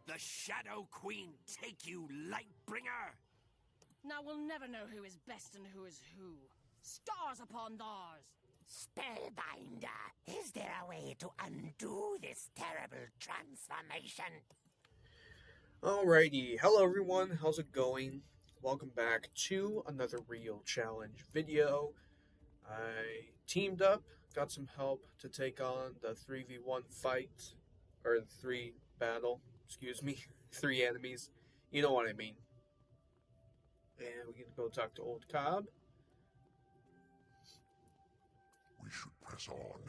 The Shadow Queen take you, Lightbringer! Now we'll never know who is best and who is who. Stars upon thars! Spellbinder, is there a way to undo this terrible transformation? Alrighty, hello everyone, how's it going? Welcome back to another Real Challenge video. I teamed up, got some help to take on the 3v1 fight, or the 3 battle, 3 enemies, you know what I mean. And we can go talk to Old Cobb. We should press on.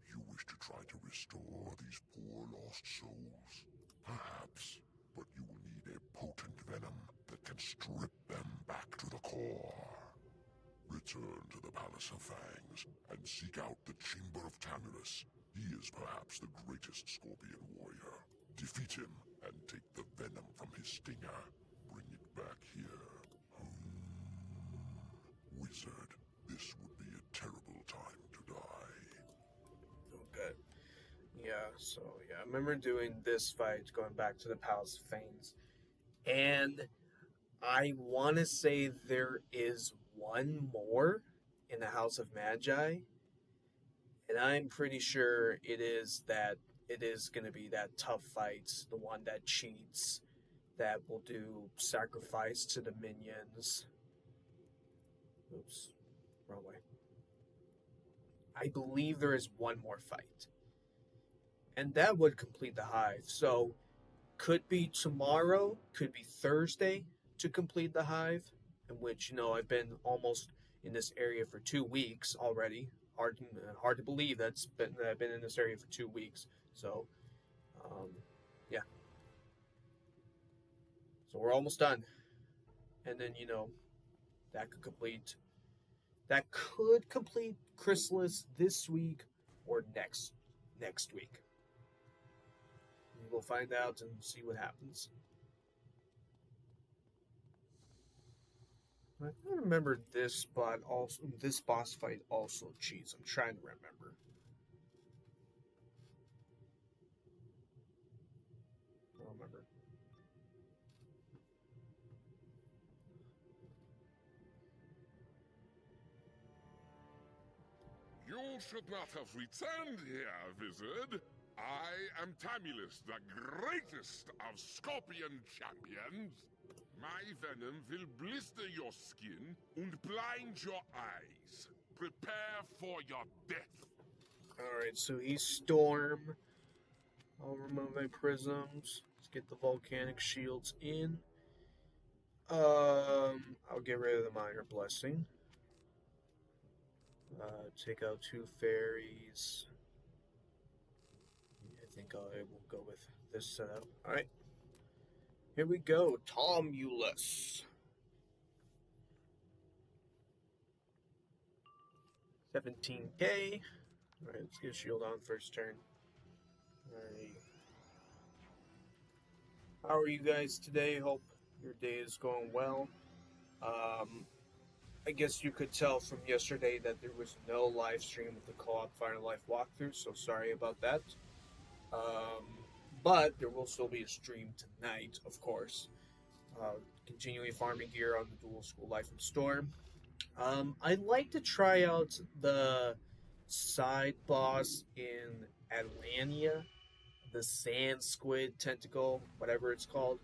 You wish to try to restore these poor lost souls? Perhaps, but you will need a potent venom that can strip them back to the core. Return to the Palace of Fangs and seek out the Chamber of Tamulus. He is perhaps the greatest scorpion warrior. Defeat him and take the venom from his stinger. Bring it back here. Wizard, this would be a terrible time to die. Okay. I remember doing this fight, going back to the Palace of Fangs. And I want to say there is one more in the House of Magi. And I'm pretty sure it is going to be that tough fight, the one that cheats, that will do sacrifice to the minions. Oops, wrong way. I believe there is one more fight. And that would complete the hive. So, could be tomorrow, could be Thursday to complete the hive. In which, I've been almost in this area for 2 weeks already. Hard to believe that I've been in this area for 2 weeks. So, yeah. So we're almost done. And then, that could complete Chrysalis this week or next week. We'll find out and see what happens. I remember this boss fight also cheats. I'm trying to remember. I don't remember. You should not have returned here, Wizard. I am Tamulus, the greatest of scorpion champions. My venom will blister your skin and blind your eyes. Prepare for your death. Alright, so he's Storm. I'll remove my prisms. Let's get the volcanic shields in. I'll get rid of the minor blessing. Take out 2 fairies. I think I will go with this setup. Alright. Here we go. Tamulus. 17k. Alright, let's get a shield on first turn. Alright. How are you guys today? Hope your day is going well. I guess you could tell from yesterday that there was no live stream of the co-op Final Life walkthrough, so sorry about that. But there will still be a stream tonight, of course. Continuing farming gear on the Dual School Life and Storm. I'd like to try out the side boss in Atlantia, the Sand Squid Tentacle, whatever it's called.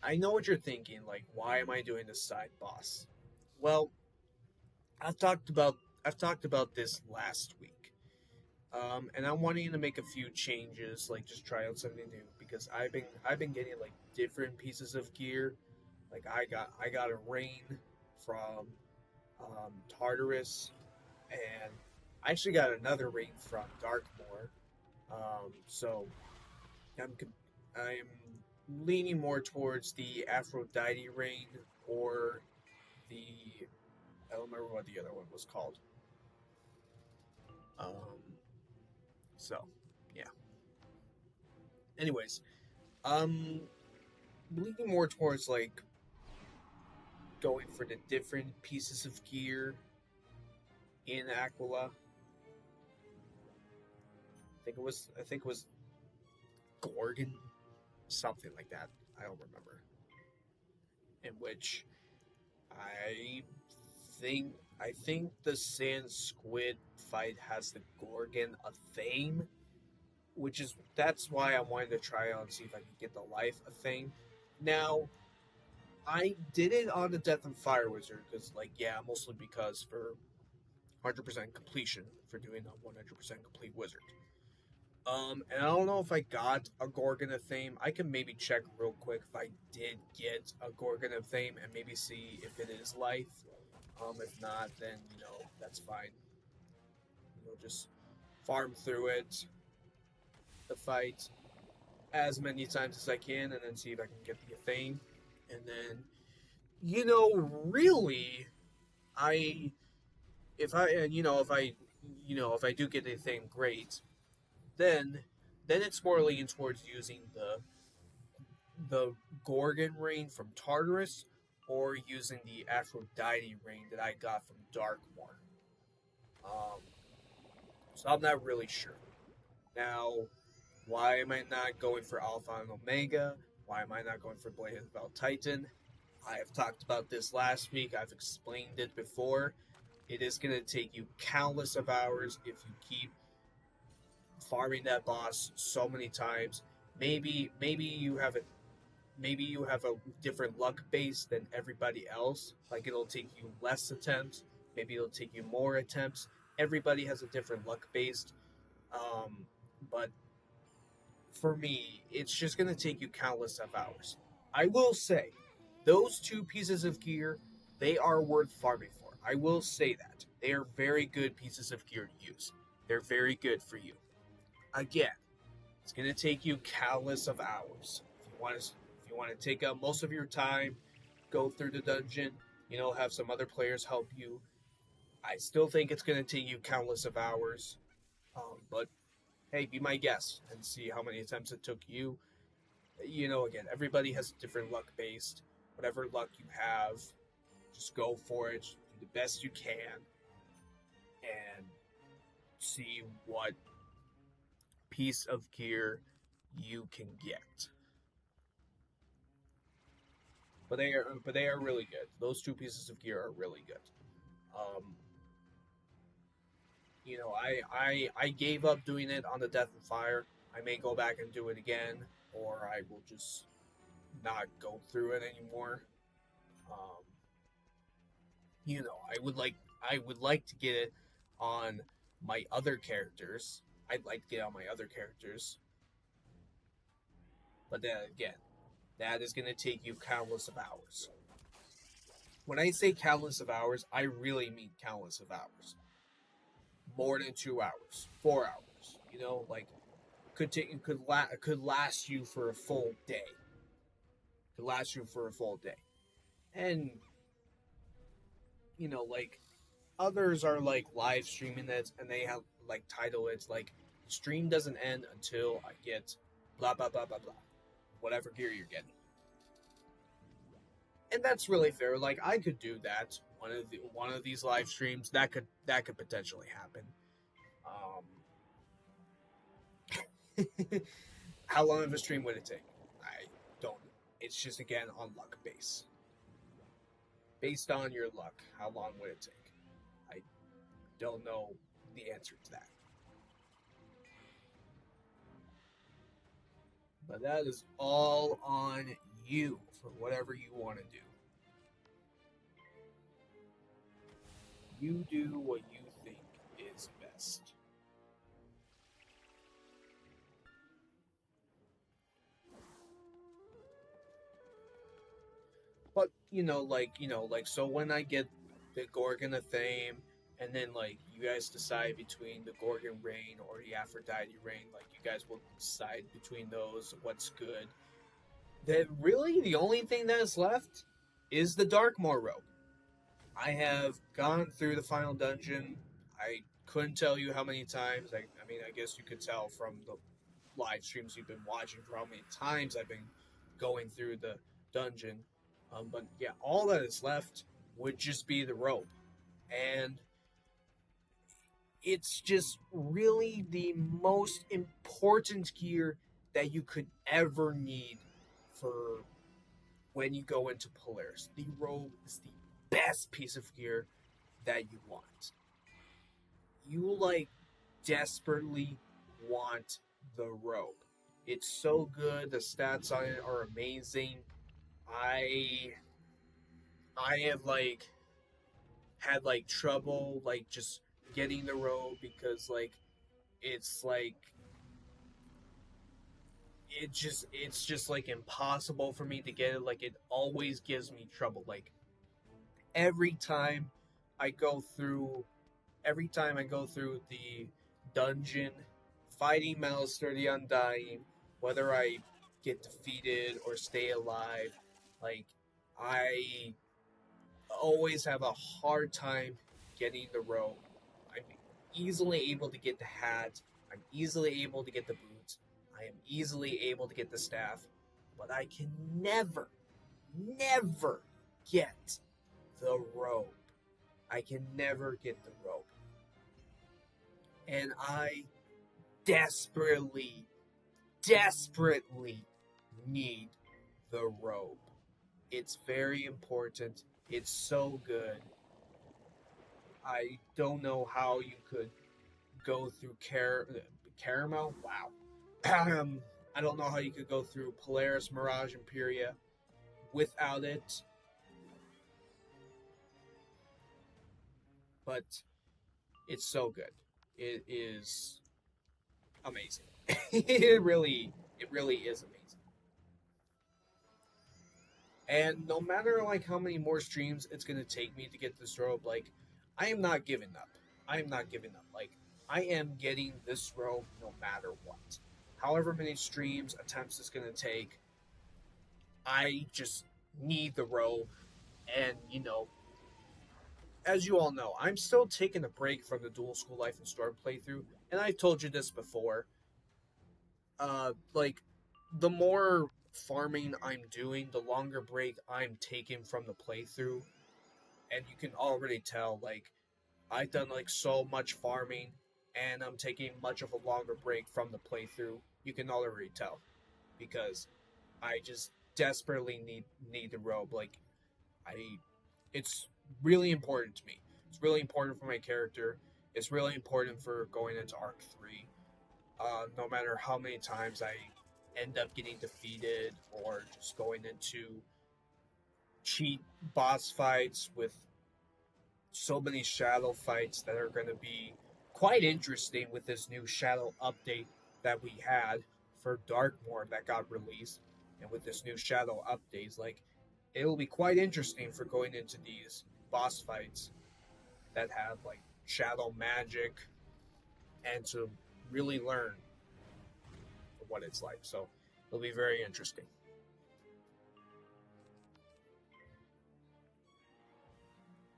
I know what you're thinking, like, why am I doing this side boss? Well, I've talked about this last week. And I'm wanting to make a few changes, like just try out something new, because I've been getting like different pieces of gear. Like I got a rain from Tartarus, and I actually got another rain from Darkmoor. So I'm leaning more towards the Aphrodite rain or the, I don't remember what the other one was called. So, yeah. Anyways, leaning more towards, like, going for the different pieces of gear in Aquila. I I think it was Gorgon, something like that. I don't remember. In which I I think the Sand Squid fight has the Gorgon a theme, that's why I wanted to try out and see if I could get the life a thing. Now, I did it on the Death and Fire Wizard because, mostly because for 100% completion for doing a 100% complete wizard. And I don't know if I got a Gorgon of Fame. I can maybe check real quick if I did get a Gorgon of Fame and maybe see if it is life. If not, then, that's fine. Just farm through it, the fight, as many times as I can, and then see if I can get the Fame. And then, really, if I do get the Fame, great. Then it's more leaning towards using the Gorgon rain from Tartarus or using the Aphrodite rain that I got from Darkmoor. So I'm not really sure. Now, why am I not going for Alpha and Omega? Why am I not going for Blade of Titan? I have talked about this last week. I've explained it before. It is going to take you countless of hours if you keep farming that boss so many times. Maybe you have a different luck base than everybody else. Like, it'll take you less attempts. Maybe it'll take you more attempts. Everybody has a different luck based. But for me, it's just going to take you countless of hours. I will say, those two pieces of gear, they are worth farming for. I will say that. They are very good pieces of gear to use. They're very good for you. Again, it's going to take you countless of hours. If you want to take up most of your time, go through the dungeon, have some other players help you. I still think it's going to take you countless of hours. But hey, be my guest and see how many attempts it took you. Again, everybody has a different luck based. Whatever luck you have, just go for it. Do the best you can. And see what piece of gear you can get. But they are really good. Those two pieces of gear are really good. I gave up doing it on the Death and Fire. I may go back and do it again, or I will just not go through it anymore. I would like to get it on my other characters. I'd like to get on my other characters. But then again, that is going to take you countless of hours. When I say countless of hours, I really mean countless of hours. More than 2 hours, 4 hours. Could last you for a full day. And others are live streaming this, and they have title it's stream doesn't end until I get blah blah blah blah blah, whatever gear you're getting. And that's really fair. I could do that. One of these live streams that could potentially happen. How long of a stream would it take? I don't know. It's just again on luck base. Based on your luck, how long would it take? I don't know the answer to that. But that is all on you for whatever you want to do. You do what you think is best. But, so when I get the Gorgon of Fame, and then, you guys decide between the Gorgon Rain or the Aphrodite Rain, you guys will decide between those, what's good. Then, really, the only thing that is left is the Darkmoor robe. I have gone through the final dungeon. I couldn't tell you how many times. I guess you could tell from the live streams you've been watching for how many times I've been going through the dungeon. But yeah, all that is left would just be the robe. And it's just really the most important gear that you could ever need for when you go into Polaris. The robe is the best piece of gear that you want. You like desperately want the robe. It's so good. The stats on it are amazing. I have had trouble just getting the robe because it's like it's just impossible for me to get it. It always gives me trouble. Every time I go through the dungeon fighting Malister the Undying, whether I get defeated or stay alive, I always have a hard time getting the robe. I'm easily able to get the hat. I'm easily able to get the boots. I am easily able to get the staff. But I can never get the robe. I can never get the robe. And I desperately need the robe. It's very important. It's so good. I don't know how you could go through Caramel. Wow. I don't know how you could go through Polaris, Mirage, Imperia without it. But it's so good. It is amazing. it really is amazing. And no matter how many more streams it's gonna take me to get this robe, I am not giving up. I am not giving up. I am getting this robe no matter what. However many streams, attempts it's gonna take, I just need the robe. And as you all know, I'm still taking a break from the Dual School Life and Storm playthrough, and I've told you this before. The more farming I'm doing, the longer break I'm taking from the playthrough, and you can already tell, I've done so much farming, and I'm taking much of a longer break from the playthrough. You can already tell, because I just desperately need the robe. It's really important to me. It's really important for my character. It's really important for going into Arc 3. No matter how many times I end up getting defeated or just going into cheat boss fights with so many shadow fights that are going to be quite interesting with this new shadow update that we had for Darkmoor that got released, and with this new shadow updates, it'll be quite interesting for going into these boss fights that have shadow magic and to really learn what it's like. So it'll be very interesting.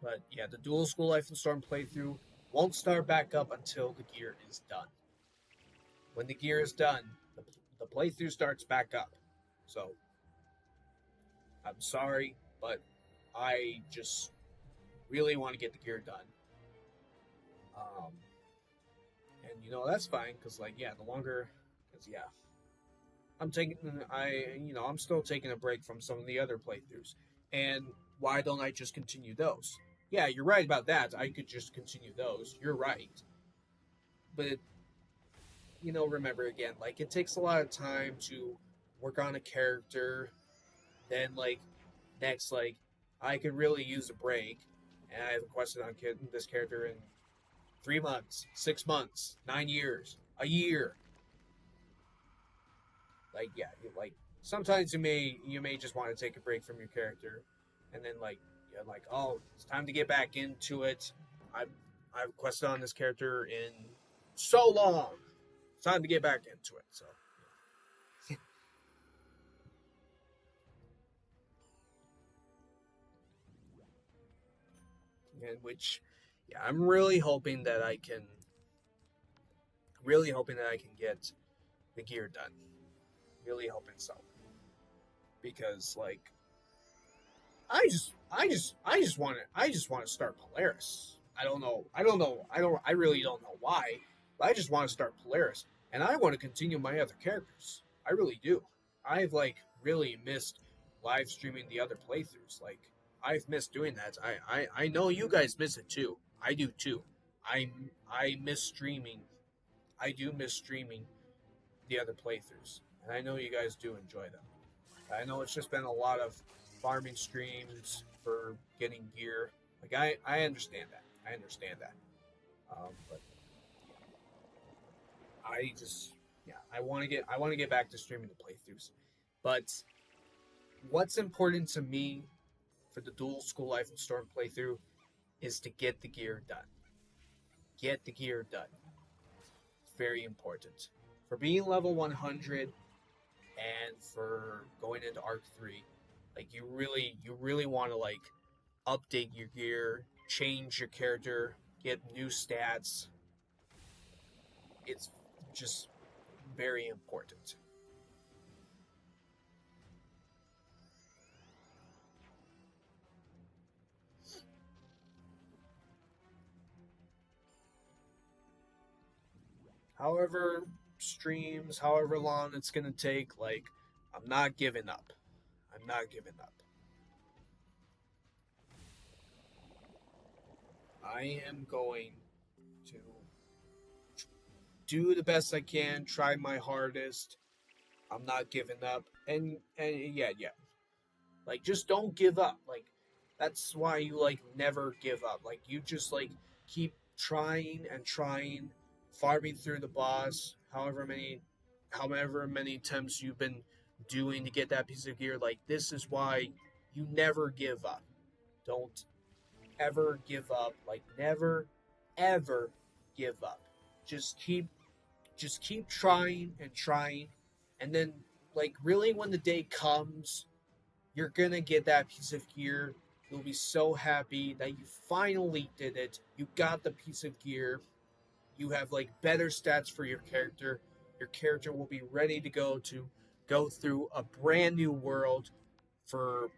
But yeah, the Dual School Life and Storm playthrough won't start back up until the gear is done. When the gear is done, the playthrough starts back up. So I'm sorry, but I just really want to get the gear done. And that's fine, because the longer, I'm still taking a break from some of the other playthroughs. And why don't I just continue those? Yeah, you're right about that. I could just continue those. You're right. But, remember again, it takes a lot of time to work on a character. Then, next, I could really use a break. And I have quested on this character in 3 months, 6 months, 9 years, a year. Sometimes you may just want to take a break from your character, and then oh, it's time to get back into it. I've quested on this character in so long. It's time to get back into it. So. And which, I'm really hoping that I can get the gear done. Really hoping so. Because I just want to start Polaris. I don't know. I really don't know why. But I just want to start Polaris, and I want to continue my other characters. I really do. I've like really missed live streaming the other playthroughs. Like I've missed doing that. I know you guys miss it too. I do too. I miss streaming. I do miss streaming the other playthroughs, and I know you guys do enjoy them. I know it's just been a lot of farming streams for getting gear. Like I understand that. I understand that. But I just I want to get back to streaming the playthroughs. But what's important to me for the dual School Life and Storm playthrough is to get the gear done. Get the gear done. It's very important. For being level 100 and for going into Arc 3, like you really want to like update your gear, change your character, get new stats. It's just very important. However streams, however long it's gonna take, like I'm not giving up. I'm not giving up. I am going to do the best I can, try my hardest. I'm not giving up. And yeah. Like just don't give up. Like that's why you like never give up. Like you just like keep trying and trying, farming through the boss, however many attempts you've been doing to get that piece of gear. Like this is why you never give up. Don't ever give up. Like never ever give up. Just keep trying and trying, and then like really when the day comes, you're gonna get that piece of gear. You'll be so happy that you finally did it. You got the piece of gear. You have like better stats for your character. Your character will be ready to go through a brand new world for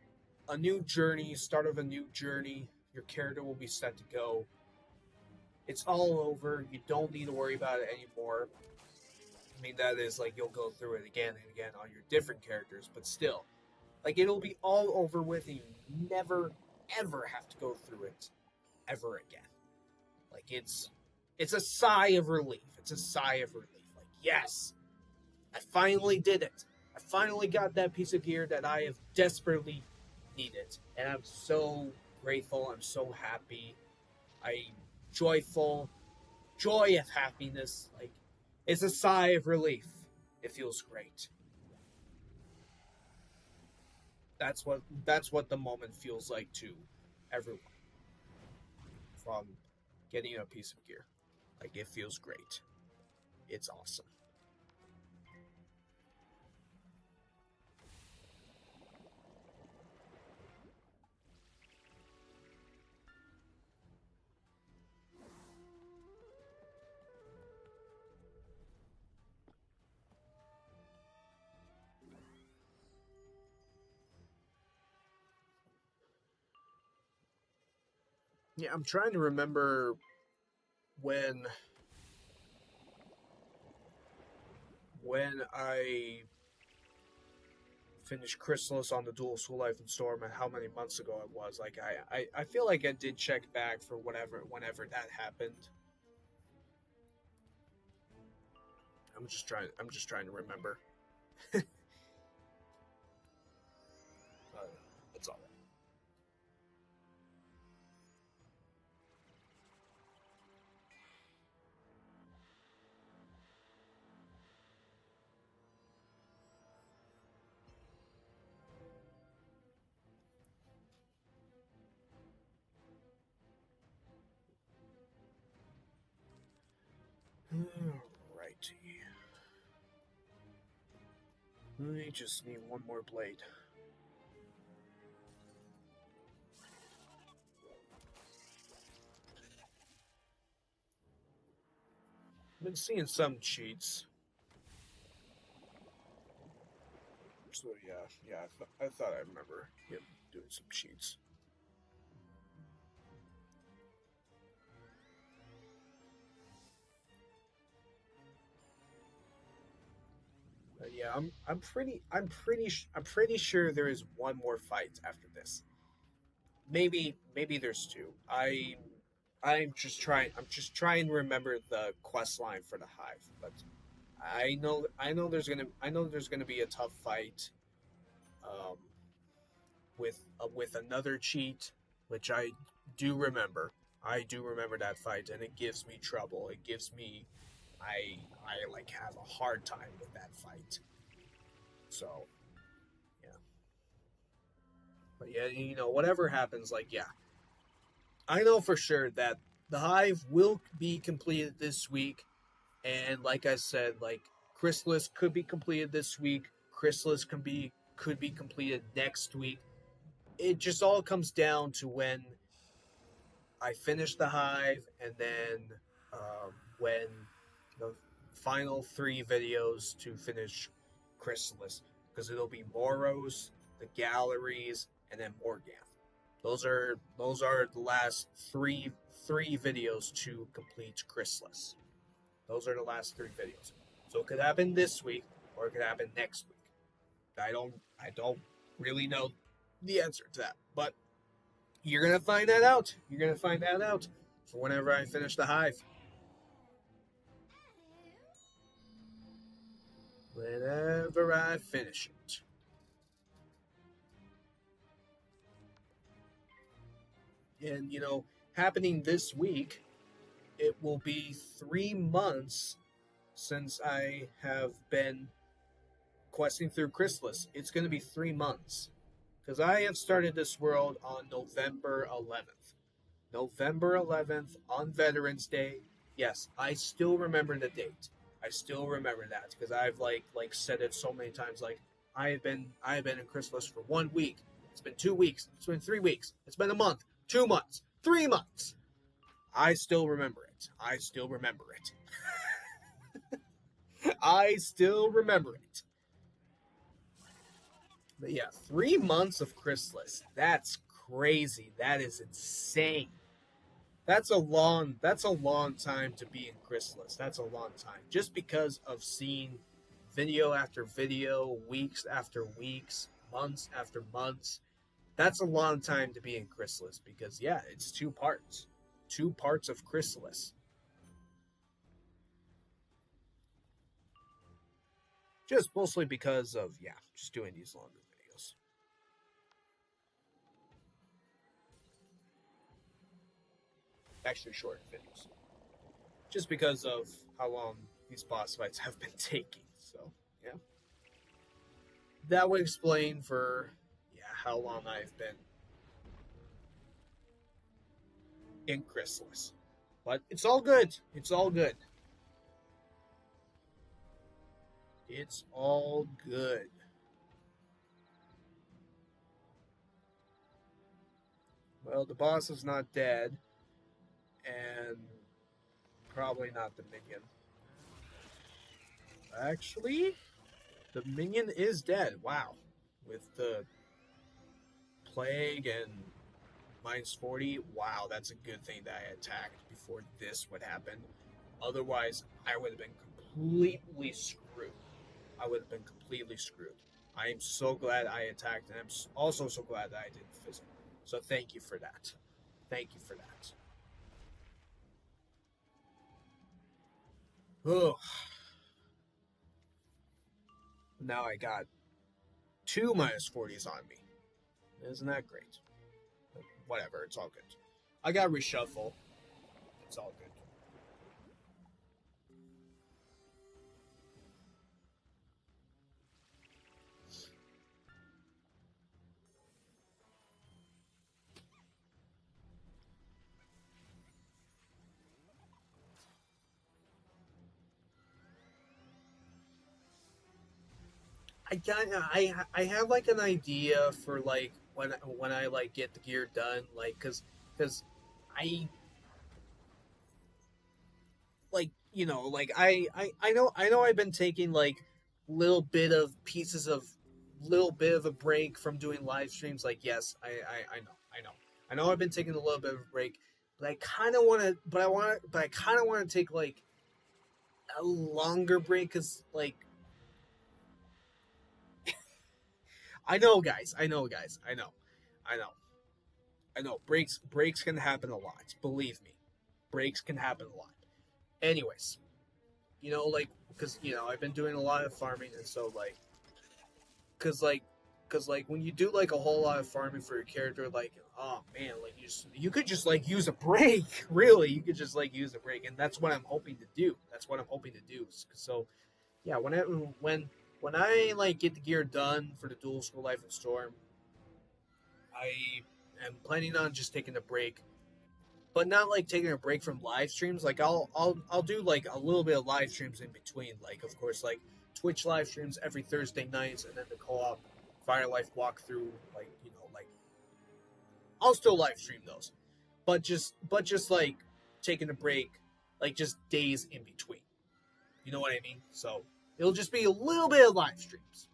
a new journey, start of a new journey. Your character will be set to go. It's all over. You don't need to worry about it anymore. I mean, that is like you'll go through it again and again on your different characters, but still, like it'll be all over with, and you never ever have to go through it ever again. Like it's a sigh of relief. It's a sigh of relief. Like yes, I finally did it. I finally got that piece of gear that I have desperately needed, and I'm so grateful. I'm so happy. I'm joyful. Joy of happiness. Like it's a sigh of relief. It feels great. That's what the moment feels like to everyone from getting a piece of gear. Like it feels great. It's awesome. Yeah, I'm trying to remember when I finished Chrysalis on the Dual Soul Life and Storm and how many months ago it was. Like I feel like I did check back for whenever that happened. I'm just trying to remember. It's all right. Alrighty. I just need one more blade. I've been seeing some cheats. So yeah, I thought I remember him doing some cheats. Yeah, I'm pretty sure there is one more fight after this. Maybe there's two. I'm just trying to remember the quest line for the hive, but I know there's gonna be a tough fight um, with another cheat, which I do remember. I do remember that fight, and it gives me trouble. It gives me I like have a hard time with that fight. So yeah, but yeah, you know, whatever happens, like yeah, I know for sure that the hive will be completed this week, and like I said, like Chrysalis could be completed this week. Chrysalis could be completed next week. It just all comes down to when I finish the hive, and then when the final three videos to finish Chrysalis, because it'll be Moros, the galleries, and then Morganth. Those are the last three videos to complete Chrysalis. Those are the last three videos. So it could happen this week, or it could happen next week. I don't really know the answer to that, but you're gonna find that out. You're gonna find that out for whenever I finish the hive. Whenever I finish it. And you know, happening this week, it will be 3 months since I have been questing through Chrysalis. It's going to be 3 months because I have started this world on November 11th. November 11th on Veterans Day. Yes, I still remember the date. I still remember that because I've like said it so many times. Like I have been in Chrysalis for 1 week. It's been 2 weeks. It's been 3 weeks. It's been a month. 2 months. 3 months. I still remember it. I still remember it. I still remember it. But yeah, 3 months of Chrysalis. That's crazy. That is insane. That's a long time to be in Chrysalis. That's a long time. Just because of seeing video after video, weeks after weeks, months after months. That's a long time to be in Chrysalis because yeah, it's 2 parts. 2 parts of Chrysalis. Just mostly because of yeah, just doing these longer videos. Actually shorter videos. Just because of how long these boss fights have been taking. So yeah. That would explain for how long I've been in Chrysalis. But it's all good. It's all good. It's all good. Well, the boss is not dead. And probably not the minion. Actually, the minion is dead. Wow. With the plague and -40. Wow, that's a good thing that I attacked before this would happen. Otherwise, I would have been completely screwed. I would have been completely screwed. I am so glad I attacked, and I'm also so glad that I did fizzle. So thank you for that. Thank you for that. Oh. Now I got 2 -40s on me. Isn't that great? Whatever, it's all good. I got reshuffle. It's all good. I have like an idea for like when I like get the gear done, like because I like you know like I know I've been taking like little bit of a break from doing live streams. Like yes, I know I've been taking a little bit of a break, but I kind of want to but I kind of want to take like a longer break because like I know, guys. I know, guys. I know. I know. I know. Breaks can happen a lot. Believe me, breaks can happen a lot. Anyways, like, because I've been doing a lot of farming, and so like, because like, when you do like a whole lot of farming for your character, like, oh man, like you could just like use a break. Really, you could just like use a break, and that's what I'm hoping to do. That's what I'm hoping to do. So yeah, when I like get the gear done for the Dual Scroll Life and Storm, I am planning on just taking a break, but not like taking a break from live streams. Like I'll do like a little bit of live streams in between. Like of course like Twitch live streams every Thursday nights, and then the co-op Fire Life walkthrough. Like like I'll still live stream those, but just like taking a break, like just days in between. You know what I mean? So it'll just be a little bit of live streams.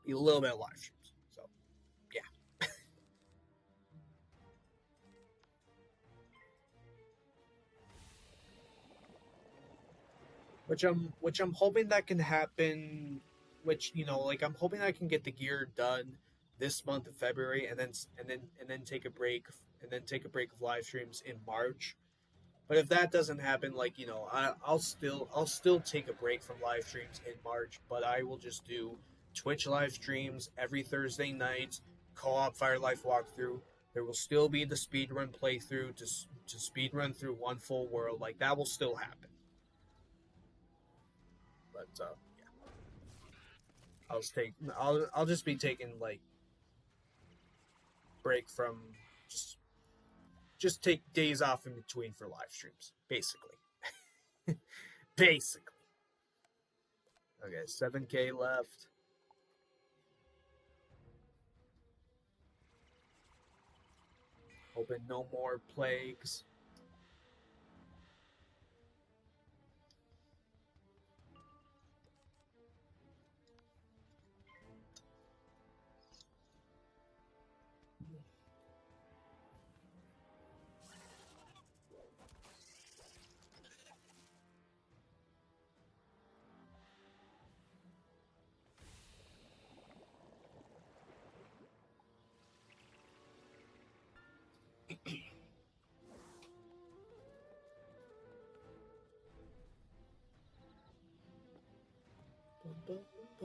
Be a little bit of live streams. So yeah. which I'm hoping that can happen. Which like I'm hoping I can get the gear done this month of February, and then take a break, of live streams in March. But if that doesn't happen, like I'll still take a break from live streams in March. But I will just do Twitch live streams every Thursday night, co-op Fire Life walkthrough. There will still be the speedrun playthrough to speedrun through one full world. Like that will still happen. But yeah, I'll just be taking like break from just take days off in between for live streams, basically. Basically. Okay, 7K left. Hoping no more plagues.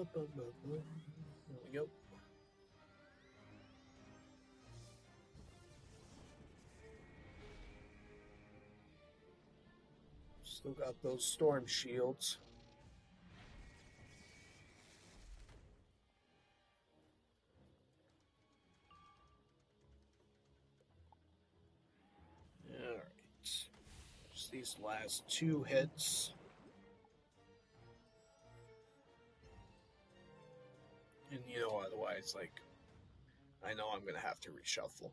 There we go. Still got those storm shields. Alright. Just these last 2 hits. And otherwise, like, I know I'm gonna have to reshuffle.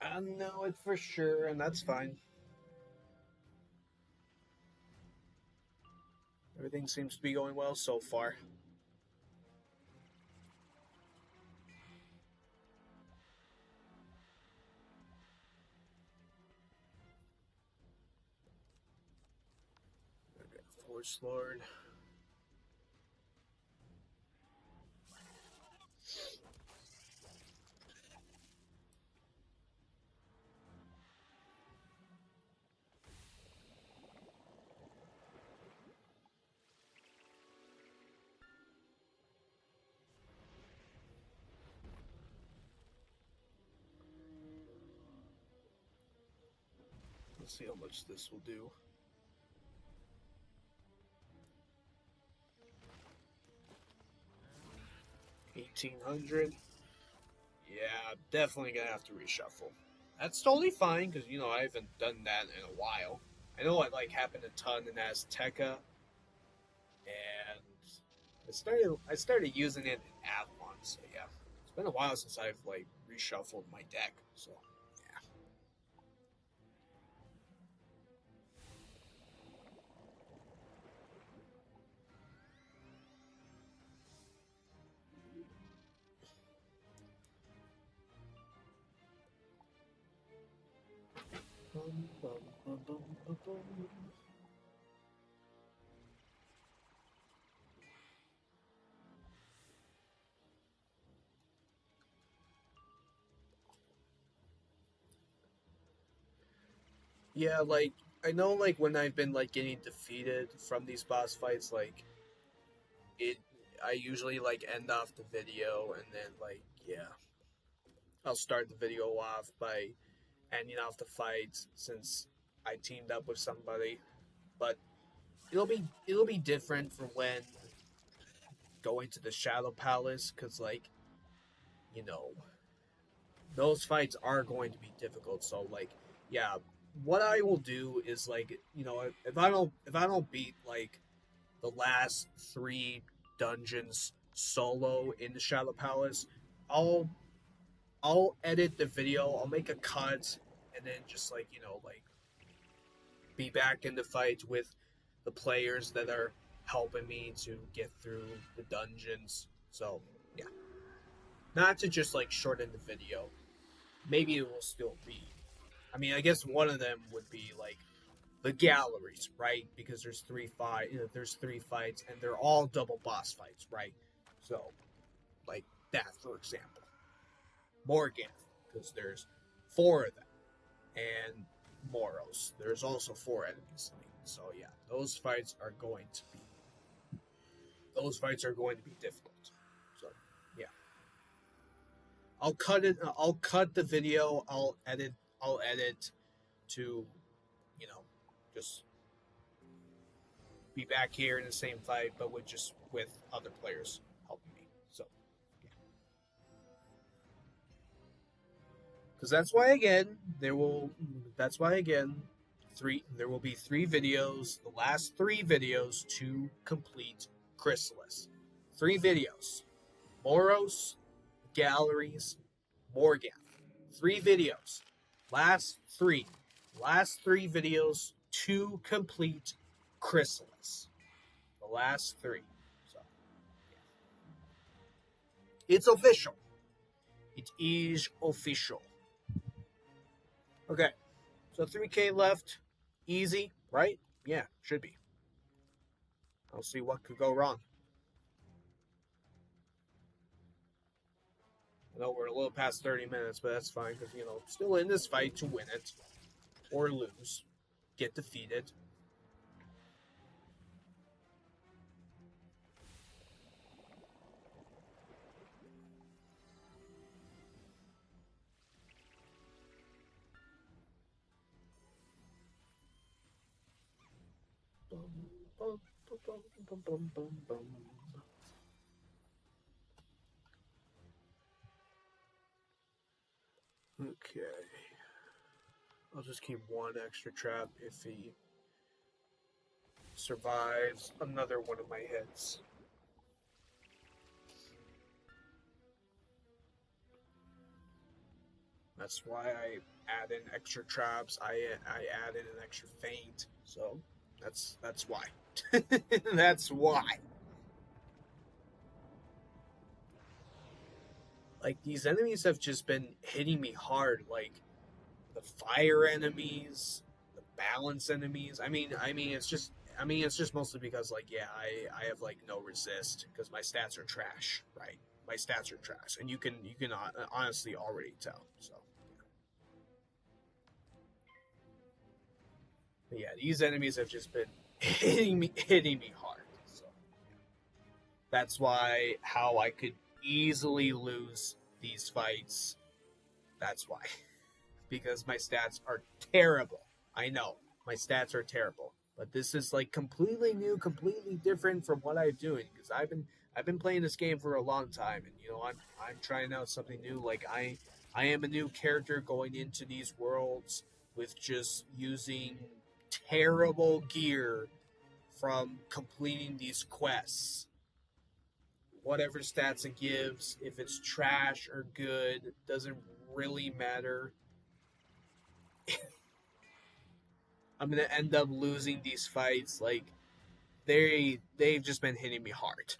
I know it for sure, and that's fine. Everything seems to be going well so far. Okay, Force Lord. Let's see how much this will do. $1,800. Yeah, definitely gonna have to reshuffle. That's totally fine because I haven't done that in a while. I know it like happened a ton in Azteca, and I started using it in Avalon. So yeah, it's been a while since I've like reshuffled my deck. So yeah. Yeah, like I know like when I've been like getting defeated from these boss fights, like it I usually like end off the video and then like yeah, I'll start the video off by ending off the fight since I teamed up with somebody. But it'll be different from when going to the Shadow Palace because like you know those fights are going to be difficult. So like yeah, what I will do is like if I don't beat like the last three dungeons solo in the Shadow Palace, I'll I'll edit the video. I'll make a cut and then just like like be back in the fight with the players that are helping me to get through the dungeons. So yeah, not to just like shorten the video. Maybe it will still be. I mean, I guess one of them would be like the galleries, right? Because there's three fights, and they're all double boss fights, right? So, like that, for example, Morgan, because there's four of them, and Moros, there's also four enemies. So yeah, those fights are going to be difficult. So yeah, I'll cut it. I'll cut the video. I'll edit to, you know, just be back here in the same fight, but with other players helping me. So, yeah. Because that's why again there will. That's why again, there will be three videos. The last three videos to complete Chrysalis. Three videos: Moros, Galleries, Morgan. Three videos. Last three. Last three videos to complete Chrysalis. The last three. So, yeah. It's official. It is official. Okay. So 3K left. Easy, right? Yeah, should be. I'll see what could go wrong. I know we're a little past 30 minutes, but that's fine because, still in this fight to win it or lose, get defeated. Okay. I'll just keep one extra trap if he survives another one of my hits. That's why I add in extra traps. I add in an extra feint. So that's why. That's why. Like these enemies have just been hitting me hard. Like the fire enemies, the balance enemies. I mean, it's just mostly because like yeah, I have like no resist because my stats are trash, right? My stats are trash, and you can honestly already tell. So. But yeah, these enemies have just been hitting me hard. So that's why how I could easily lose these fights. That's why. Because my stats are terrible. I know, my stats are terrible. But this is like completely new, completely different from what I'm doing. Because I've been playing this game for a long time, and I'm trying out something new. Like I am a new character going into these worlds with just using terrible gear from completing these quests. Whatever stats it gives, if it's trash or good, doesn't really matter. I'm gonna end up losing these fights. Like they've just been hitting me hard.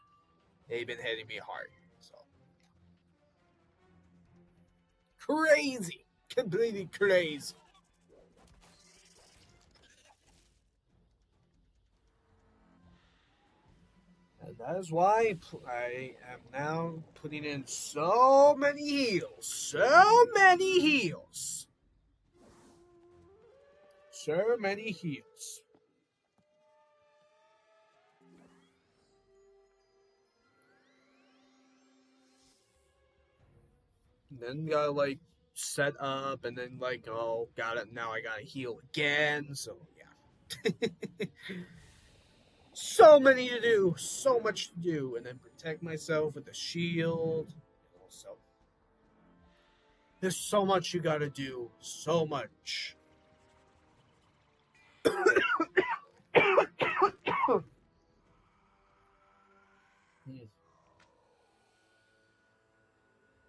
They've been hitting me hard. So crazy, completely crazy. That is why I am now putting in so many heals. So many heals. So many heals. And then you gotta like set up and then like, oh, got it. Now I gotta heal again. So yeah. So many to do, so much to do, and then protect myself with the shield. Also, there's so much you gotta do, so much.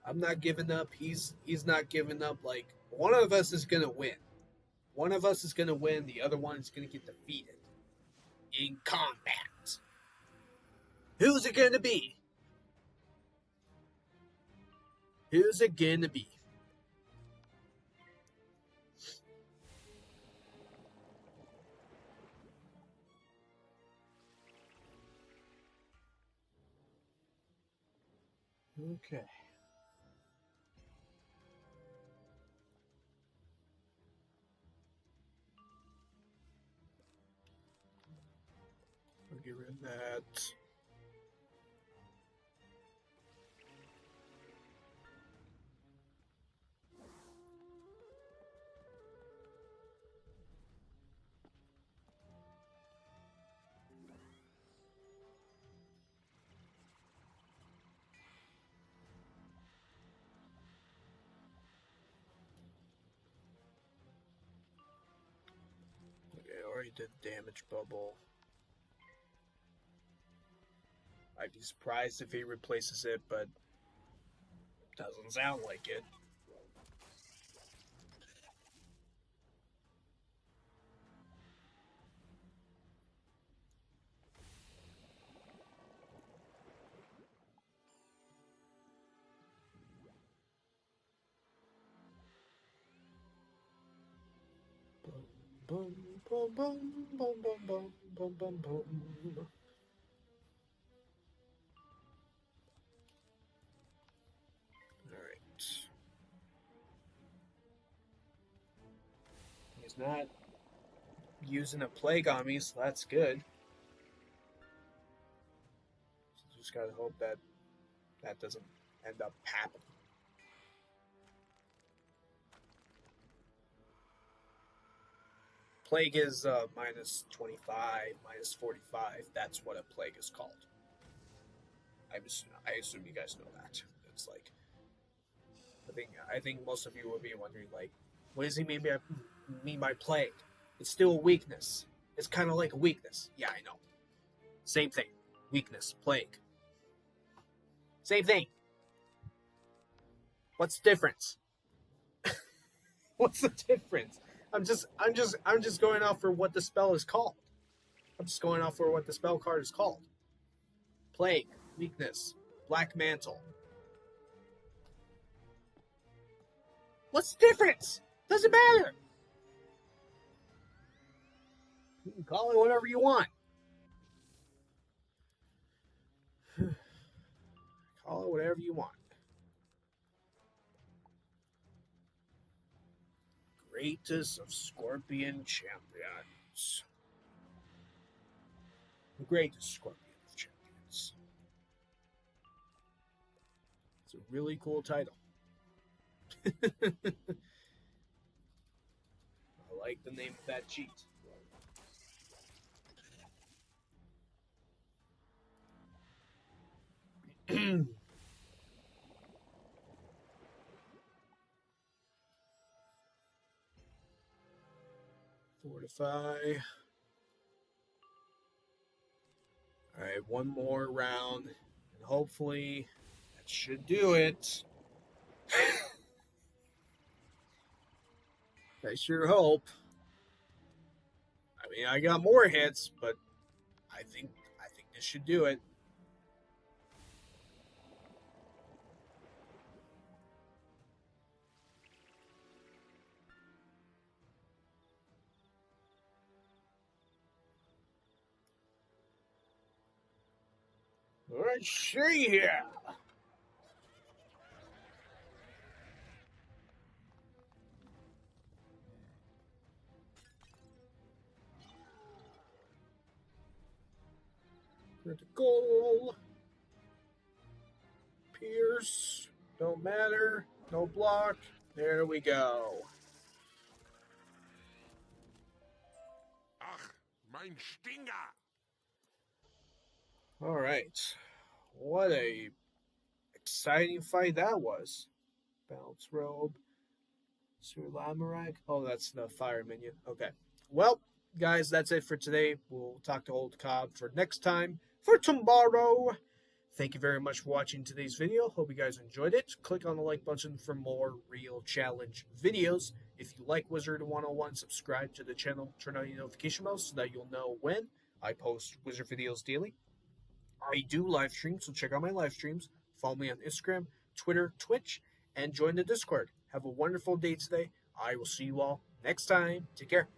I'm not giving up. He's not giving up. Like one of us is gonna win. One of us is gonna win. The other one is gonna get defeated in combat. Who's it gonna be? Who's it gonna be? Okay. I'll get rid of that. Okay, I already did damage bubble. I'd be surprised if he replaces it, but doesn't sound like it. Boom, boom, boom, boom, boom, boom, boom, boom, boom. Alright. He's not using a plague on me, so that's good. Just gotta hope that that doesn't end up happening. Plague is minus 25, minus 45. That's what a plague is called. I assume you guys know that. It's like I think most of you will be wondering like, what does he mean by plague? It's still a weakness. It's kind of like a weakness. Yeah, I know. Same thing. Weakness, plague. Same thing. What's the difference? What's the difference? I'm just going off for what the spell is called. I'm just going off for what the spell card is called. Plague, weakness, black mantle. What's the difference? Doesn't matter. You can call it whatever you want. Call it whatever you want. Greatest of Scorpion champions. The greatest Scorpion of champions. It's a really cool title. I like the name of that cheat. Fortify. Alright, one more round. And hopefully that should do it. I sure hope. I mean, I got more hits, but I think this should do it. Let's see here. Critical. Pierce. Don't matter. No block. There we go. Ach, mein Stinger! All right. What a exciting fight that was. Bounce robe. Surlamarak. Oh, that's the fire minion. Okay. Well, guys, that's it for today. We'll talk to Old Cobb for next time. For tomorrow. Thank you very much for watching today's video. Hope you guys enjoyed it. Click on the like button for more real challenge videos. If you like Wizard101, subscribe to the channel. Turn on your notification bell so that you'll know when I post Wizard videos daily. I do live streams, so check out my live streams. Follow me on Instagram, Twitter, Twitch, and join the Discord. Have a wonderful day today. I will see you all next time. Take care.